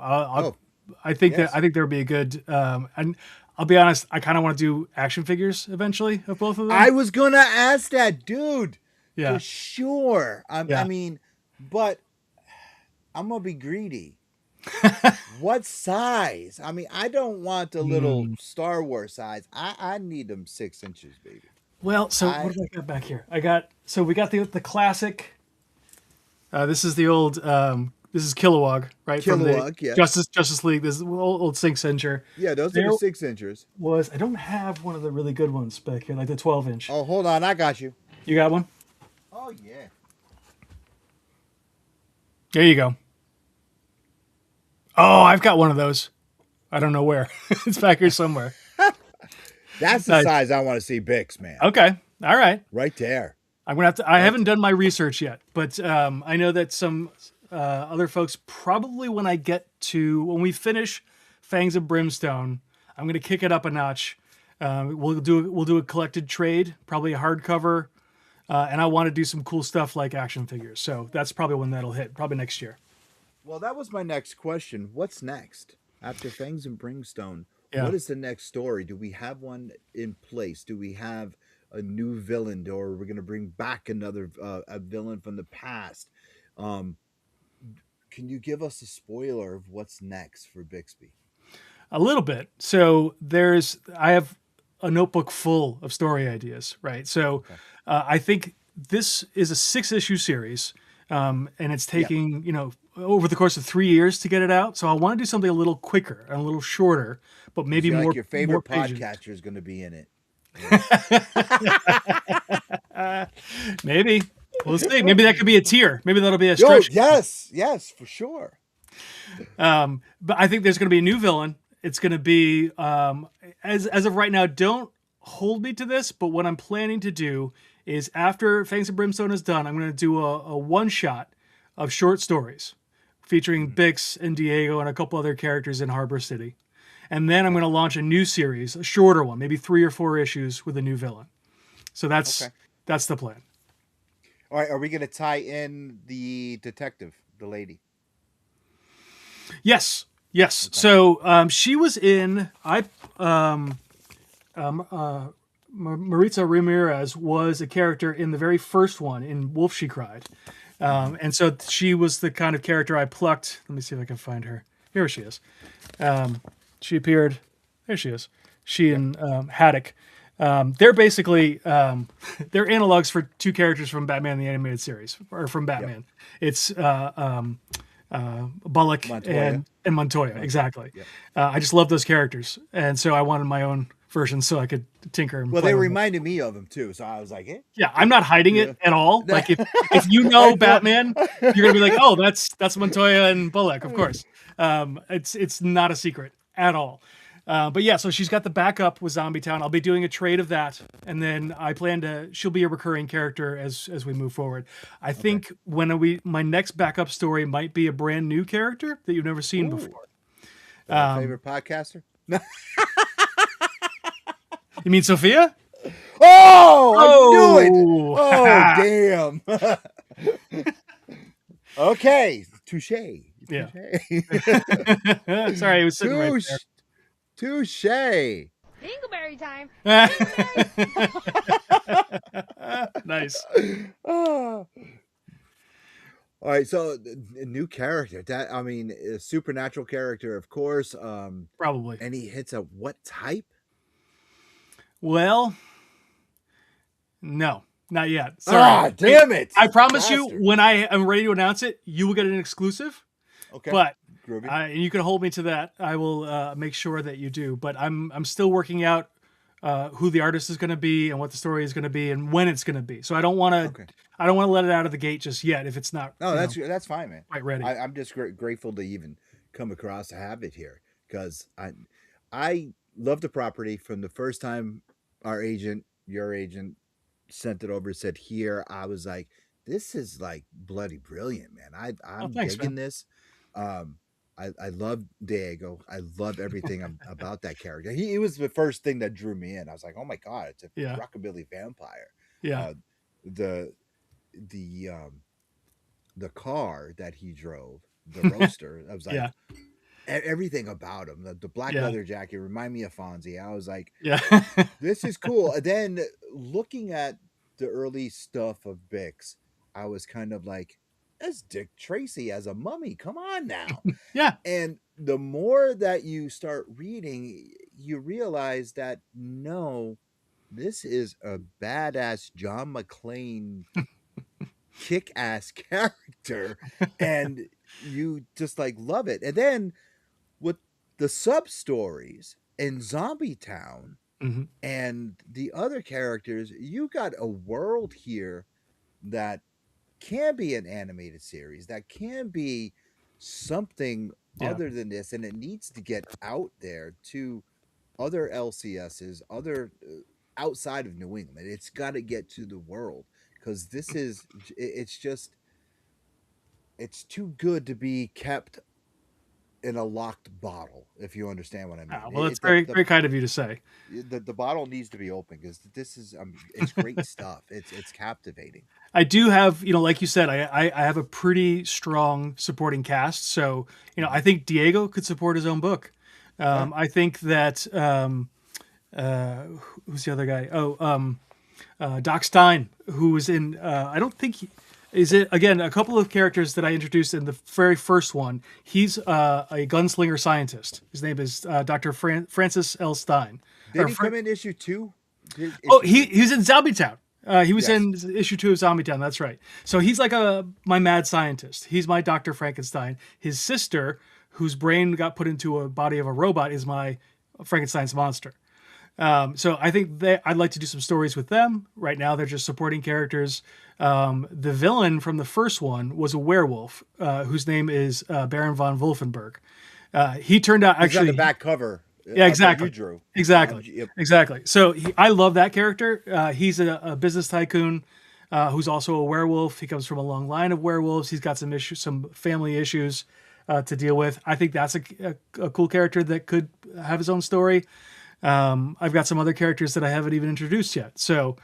I think that there would be a good. And I'll be honest, I kind of want to do action figures eventually of both of them. I was gonna ask that, dude. Yeah, for sure. I mean, but I'm gonna be greedy. What size? I mean, I don't want the little Star Wars size. I need them 6 inches, baby. Well, so what do I got back here? We got the classic. This is the old. This is Kilowog, right? Kilowog, yeah. Justice League. This is old 6-incher. Yeah, those are 6 inchers. I don't have one of the really good ones back here, like the 12-inch. Oh, hold on, I got you. You got one? Oh yeah. There you go. Oh, I've got one of those. I don't know where. It's back here somewhere. That's the size I want to see Bix, man. Okay. All right. Right there. I'm gonna have to. I haven't done my research yet, but I know that some other folks probably when we finish Fangs of Brimstone, I'm gonna kick it up a notch. We'll do a collected trade, probably a hardcover, and I want to do some cool stuff like action figures. So that's probably when that'll hit. Probably next year. Well, that was my next question. What's next after Fangs and Brimstone? Yeah. What is the next story? Do we have one in place? Do we have a new villain, or we're going to bring back another a villain from the past? Can you give us a spoiler of what's next for Bixby? A little bit. So I have a notebook full of story ideas, right? So I think this is a 6-issue series, and it's taking over the course of 3 years to get it out. So I want to do something a little quicker and a little shorter, but maybe more. Like your favorite podcatcher is going to be in it. Maybe we'll see. Maybe that could be a tier. Maybe that'll be a stretch. Yes, for sure. But I think there's going to be a new villain. It's going to be as of right now. Don't hold me to this, but what I'm planning to do is after Fangs of Brimstone is done, I'm going to do a one-shot of short stories featuring Bix and Diego and a couple other characters in Harbor City. And then I'm going to launch a new series, a shorter one, maybe 3 or 4 issues with a new villain. So that's the plan. All right, are we going to tie in the detective, the lady? Yes. Okay. So she was in Maritza Ramirez was a character in the very first one in Wolf She Cried. And so she was the kind of character I plucked. Let me see if I can find her. Here she is. She appeared. There she is. She and Haddock. They're basically they're analogs for 2 characters from Batman the Animated Series, or from Batman. Yep. It's Bullock and Montoya. Exactly. Yep. I just love those characters, and so I wanted my own version so I could tinker. And they reminded me of him too, so I was like, yeah, I'm not hiding it at all. Like if you know Batman, you're gonna be like, oh, that's Montoya and Bullock, of course. It's not a secret at all. But yeah, so she's got the backup with Zombie Town. I'll be doing a trade of that, and then I plan she'll be a recurring character as we move forward. I think my next backup story might be a brand new character that you've never seen before. Favorite podcaster? You mean Sophia? Oh, I knew it. Oh, damn. Okay, touche. Yeah. Sorry, it was sitting right there. Touche. Dingleberry time. Nice. All right, so a new character. A supernatural character, of course. Probably. And he hits a what type? Well, no, not yet. Sorry. Damn it! I promise you, when I am ready to announce it, you will get an exclusive. Okay. But you can hold me to that. I will make sure that you do. But I'm still working out who the artist is going to be and what the story is going to be and when it's going to be. So I don't want to let it out of the gate just yet if it's not. No, that's fine, man. Quite ready. I'm just grateful to even come across to have it here because I love the property from the first time your agent sent it over and said here. I was like, this is like bloody brilliant, man. I'm digging this. I love Diego. I love everything about that character. He was the first thing that drew me in. I was like, oh my god, it's a rockabilly vampire. Yeah. The car that he drove, the roadster. I was like, everything about him. The black leather jacket remind me of Fonzie. I was like, this is cool. And then looking at the early stuff of Bix, I was kind of like, that's Dick Tracy as a mummy. Come on now. Yeah. And the more that you start reading, you realize that no, this is a badass John McClane kick-ass character. And you just like love it. And then with the sub-stories in Zombie Town and the other characters, you got a world here that can be an animated series, that can be something other than this, and it needs to get out there to other LCSs, other outside of New England. It's got to get to the world because it's too good to be kept in a locked bottle, if you understand what I mean. Well, it's very kind of you to say. The bottle needs to be open because this is it's great stuff. It's captivating. I do have, like you said, I have a pretty strong supporting cast. So, I think Diego could support his own book. I think that who's the other guy? Doc Stein, who was in. I don't think is it again a couple of characters that I introduced in the very first one. He's a gunslinger scientist. His name is Dr. Francis L. Stein. Did he come in issue 2? He's in Zombie Town. He was in issue 2 of Zombie Town. That's right. So he's like my mad scientist. He's my Dr. Frankenstein. His sister, whose brain got put into a body of a robot, is my Frankenstein's monster. So I think I'd like to do some stories with them. Right now, they're just supporting characters. The villain from the first one was a werewolf, whose name is Baron von Wolfenberg. He turned out actually... He's on the back cover. Yeah, exactly. You drew. Exactly. Yep. Exactly. So I love that character. He's a business tycoon who's also a werewolf. He comes from a long line of werewolves. He's got some family issues to deal with. I think that's a cool character that could have his own story. I've got some other characters that I haven't even introduced yet. So,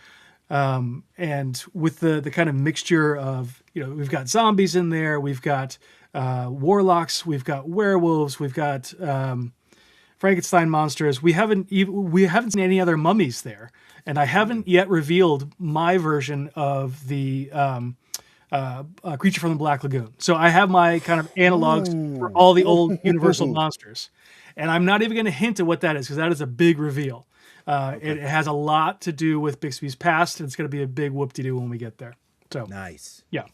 and with the kind of mixture of, we've got zombies in there, we've got warlocks, we've got werewolves, we've got Frankenstein monsters. We haven't seen any other mummies there, and I haven't yet revealed my version of the Creature from the Black Lagoon. So I have my kind of analogs for all the old Universal monsters, and I'm not even going to hint at what that is because that is a big reveal. It has a lot to do with Bixby's past, and it's going to be a big whoop-de-doo when we get there. So nice. Yeah.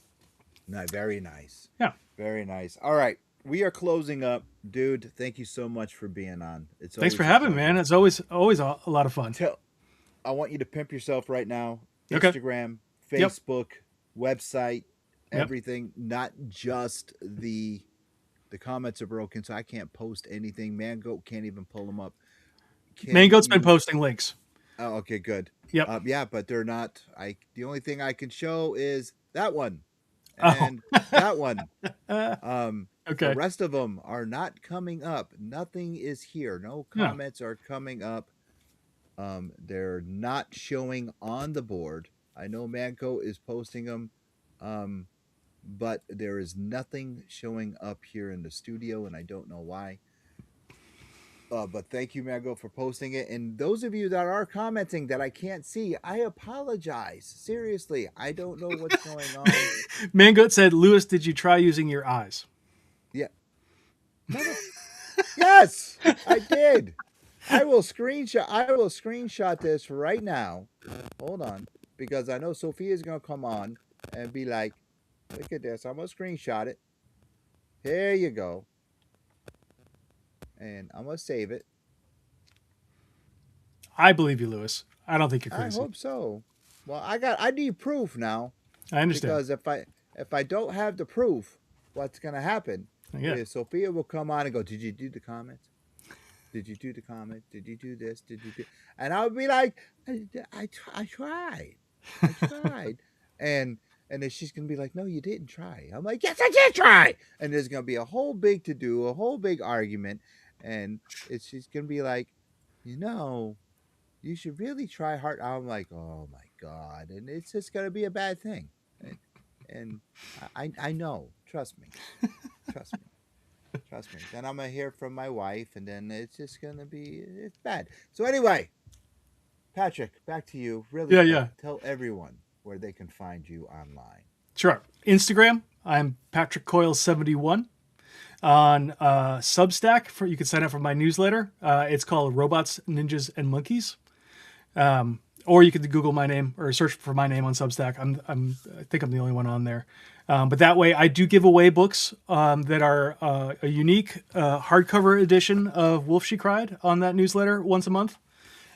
Very nice. Yeah. Very nice. All right. We are closing up. Dude, thank you so much for being on. Thanks for having me, man. It's always a lot of fun. I want you to pimp yourself right now. Okay. Instagram, Facebook, website, everything. Not just the comments are broken, so I can't post anything. Mangoat can't even pull them up. Mangoat's been posting links. Oh, okay, good. Yep. Yeah, but they're not. The only thing I can show is that one and that one. Okay. The rest of them are not coming up. Nothing is here. No comments are coming up. They're not showing on the board. I know Manco is posting them, but there is nothing showing up here in the studio, and I don't know why. But thank you, Mango, for posting it. And those of you that are commenting that I can't see, I apologize. Seriously, I don't know what's going on. Mango said, Lewis, did you try using your eyes? Yeah. Yes, I did. I will screenshot this right now. Hold on, because I know Sophia's gonna come on and be like, "Look at this." I'm gonna screenshot it. There you go. And I'm gonna save it. I believe you, Lewis. I don't think you're crazy. I hope so. Well, I need proof now. I understand. Because if I don't have the proof, what's gonna happen? Yeah. Sophia will come on and go, "Did you do the comments? Did you do the comment? Did you do this? Did you do?" And I'll be like, I tried. and then she's gonna be like, "No, you didn't try." I'm like, "Yes, I did try." And there's gonna be a whole big to do, a whole big argument, and she's gonna be like, you should really try hard. I'm like, oh my God, and it's just gonna be a bad thing, and I know. Trust me. Trust me. Then I'm gonna hear from my wife, and then it's just gonna be bad. So anyway, Patrick, back to you. Really, tell everyone where they can find you online. Sure. Instagram, I'm Patrick Coyle 71. On Substack, you can sign up for my newsletter. It's called Robots, Ninjas, and Monkeys. Or you could Google my name or search for my name on Substack. I think I'm the only one on there. But that way, I do give away books that are a unique hardcover edition of Wolf She Cried on that newsletter once a month.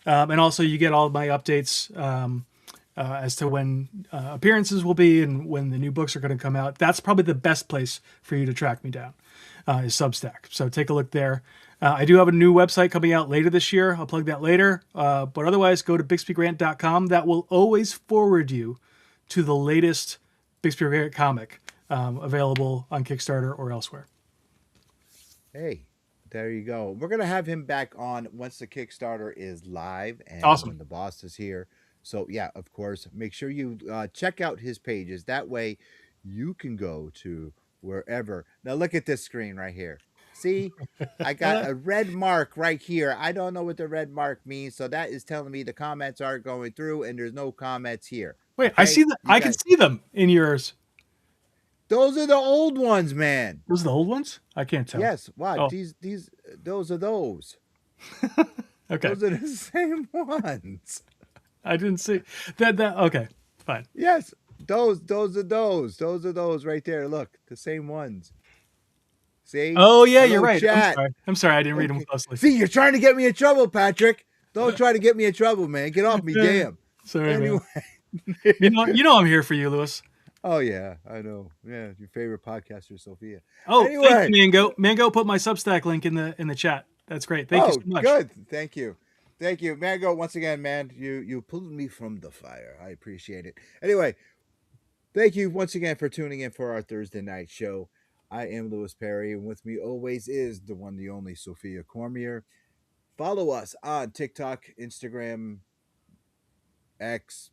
And also, you get all of my updates as to when appearances will be and when the new books are going to come out. That's probably the best place for you to track me down, is Substack. So take a look there. I do have a new website coming out later this year. I'll plug that later. But otherwise, go to BixbyGrant.com. That will always forward you to the latest Bixby Grant comic available on Kickstarter or elsewhere. Hey, there you go. We're going to have him back on once the Kickstarter is live and when the boss is here. So, yeah, of course, make sure you check out his pages. That way you can go to wherever. Now, look at this screen right here. See, I got a red mark right here. I don't know what the red mark means. So that is telling me the comments aren't going through and there's no comments here. Wait, okay? I see that. I can see them in yours. Those are the old ones, man. Those are the old ones? I can't tell. Yes. Wow. Oh. Those are those. Okay. Those are the same ones. I didn't see that. Okay. But yes, those are those right there. Look, the same ones. See? Oh yeah, Hello, you're right. Chat. I'm sorry. I didn't read them closely. See, you're trying to get me in trouble, Patrick. Don't try to get me in trouble, man. Get off me, damn. Sorry, anyway. Man. You know I'm here for you, Lewis. Oh yeah, I know. Yeah, your favorite podcaster, Sophia. Oh, anyway. thank you, Mango. Mango put my Substack link in the chat. That's great. Thank you so much. Good. Thank you, Mango. Once again, man, you pulled me from the fire. I appreciate it. Anyway, thank you once again for tuning in for our Thursday night show. I am Lewis Perry, and with me always is the one, the only Sophia Cormier. Follow us on TikTok, Instagram, X.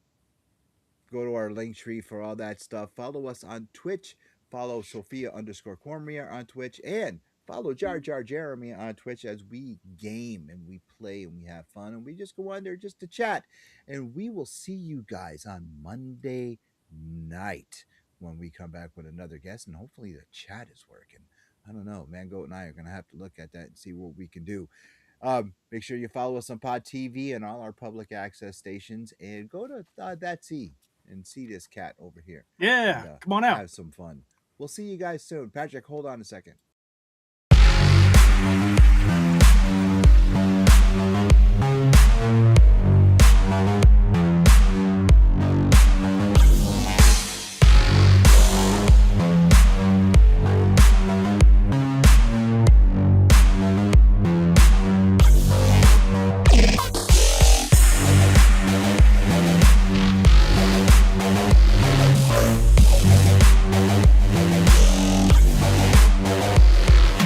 Go to our link tree for all that stuff. Follow us on Twitch. Follow Sophia_Cormier on Twitch. And follow Jar Jar Jeremy on Twitch as we game and we play and we have fun. And we just go on there just to chat. And we will see you guys on Monday night when we come back with another guest. And hopefully the chat is working. I don't know. Mango and I are going to have to look at that and see what we can do. Make sure you follow us on Pod TV and all our public access stations. And go to That's and see this cat over here. Yeah, and, come on out. Have some fun. We'll see you guys soon. Patrick, hold on a second.